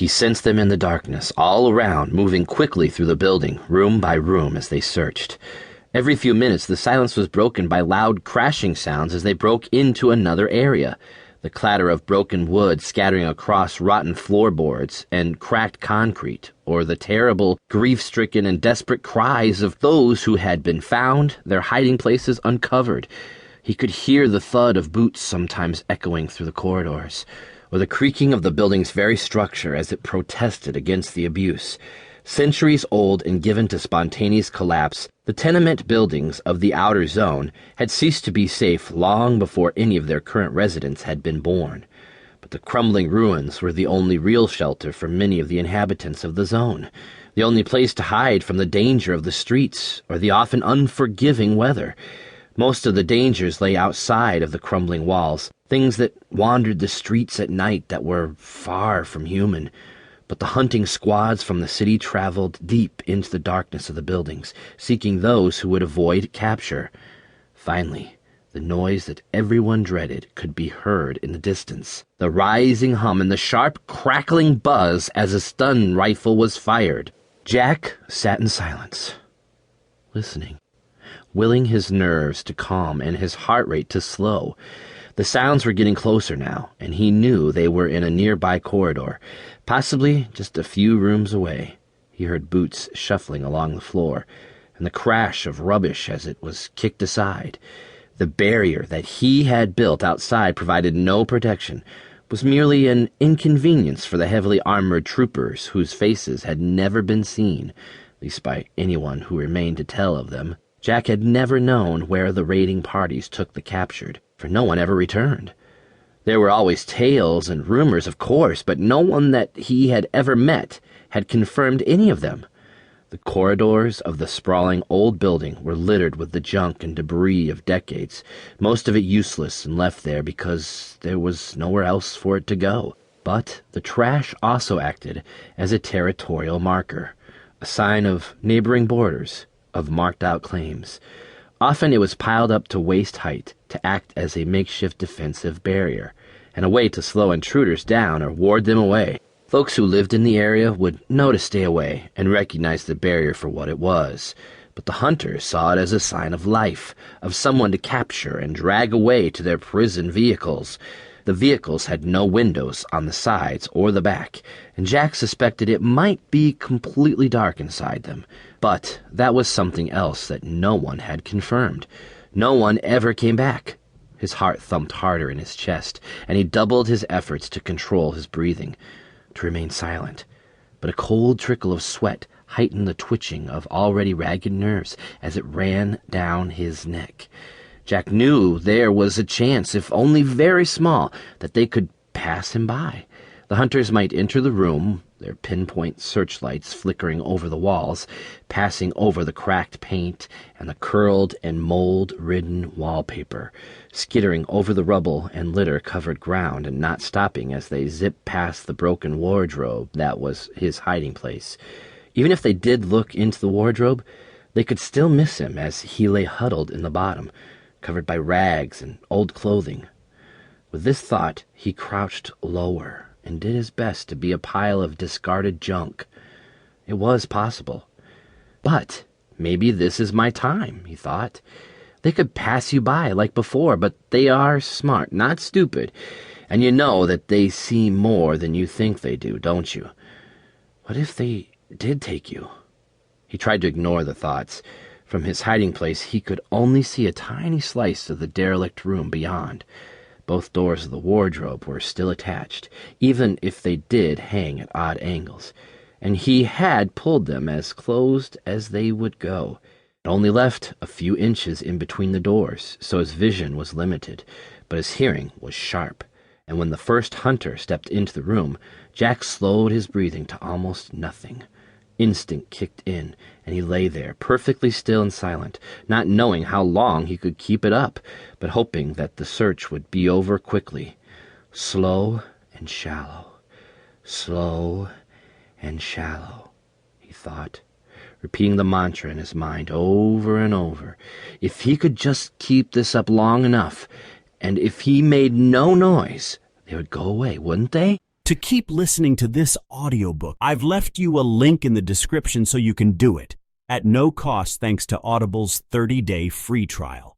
He sensed them in the darkness, all around, moving quickly through the building, room by room, as they searched. Every few minutes, the silence was broken by loud crashing sounds as they broke into another area. The clatter of broken wood scattering across rotten floorboards and cracked concrete, or the terrible, grief-stricken and desperate cries of those who had been found, their hiding places uncovered. He could hear the thud of boots sometimes echoing through the corridors, or the creaking of the building's very structure as it protested against the abuse. Centuries old and given to spontaneous collapse, the tenement buildings of the outer zone had ceased to be safe long before any of their current residents had been born. But the crumbling ruins were the only real shelter for many of the inhabitants of the zone, the only place to hide from the danger of the streets or the often unforgiving weather. Most of the dangers lay outside of the crumbling walls, things that wandered the streets at night that were far from human. But the hunting squads from the city traveled deep into the darkness of the buildings, seeking those who would avoid capture. Finally, the noise that everyone dreaded could be heard in the distance, the rising hum and the sharp, crackling buzz as a stun rifle was fired. Jack sat in silence, listening, willing his nerves to calm and his heart rate to slow. The sounds were getting closer now, and he knew they were in a nearby corridor, possibly just a few rooms away. He heard boots shuffling along the floor, and the crash of rubbish as it was kicked aside. The barrier that he had built outside provided no protection, was merely an inconvenience for the heavily armored troopers whose faces had never been seen, at least by anyone who remained to tell of them. Jack had never known where the raiding parties took the captured, for no one ever returned. There were always tales and rumors, of course, but no one that he had ever met had confirmed any of them. The corridors of the sprawling old building were littered with the junk and debris of decades, most of it useless and left there because there was nowhere else for it to go. But the trash also acted as a territorial marker, a sign of neighboring borders, of marked-out claims. Often it was piled up to waist height to act as a makeshift defensive barrier, and a way to slow intruders down or ward them away. Folks who lived in the area would know to stay away and recognize the barrier for what it was, but the hunters saw it as a sign of life, of someone to capture and drag away to their prison vehicles. The vehicles had no windows on the sides or the back, and Jack suspected it might be completely dark inside them. But that was something else that no one had confirmed. No one ever came back. His heart thumped harder in his chest, and he doubled his efforts to control his breathing, to remain silent. But a cold trickle of sweat heightened the twitching of already ragged nerves as it ran down his neck. Jack knew there was a chance, if only very small, that they could pass him by. The hunters might enter the room, their pinpoint searchlights flickering over the walls, passing over the cracked paint and the curled and mold-ridden wallpaper, skittering over the rubble and litter-covered ground and not stopping as they zipped past the broken wardrobe that was his hiding place. Even if they did look into the wardrobe, they could still miss him as he lay huddled in the bottom, covered by rags and old clothing. With this thought, he crouched lower and did his best to be a pile of discarded junk. It was possible. But maybe this is my time, he thought. They could pass you by like before, but they are smart, not stupid, and you know that they see more than you think they do, don't you? What if they did take you? He tried to ignore the thoughts. From his hiding place, he could only see a tiny slice of the derelict room beyond. Both doors of the wardrobe were still attached, even if they did hang at odd angles, and he had pulled them as closed as they would go. It only left a few inches in between the doors, so his vision was limited, but his hearing was sharp, and when the first hunter stepped into the room, Jack slowed his breathing to almost nothing. Instinct kicked in, and he lay there, perfectly still and silent, not knowing how long he could keep it up, but hoping that the search would be over quickly. Slow and shallow, slow and shallow, he thought, repeating the mantra in his mind over and over. If he could just keep this up long enough, and if he made no noise, they would go away, wouldn't they? to keep listening to this audiobook. I've left you a link in the description so you can do it, at no cost thanks to Audible's 30-day free trial.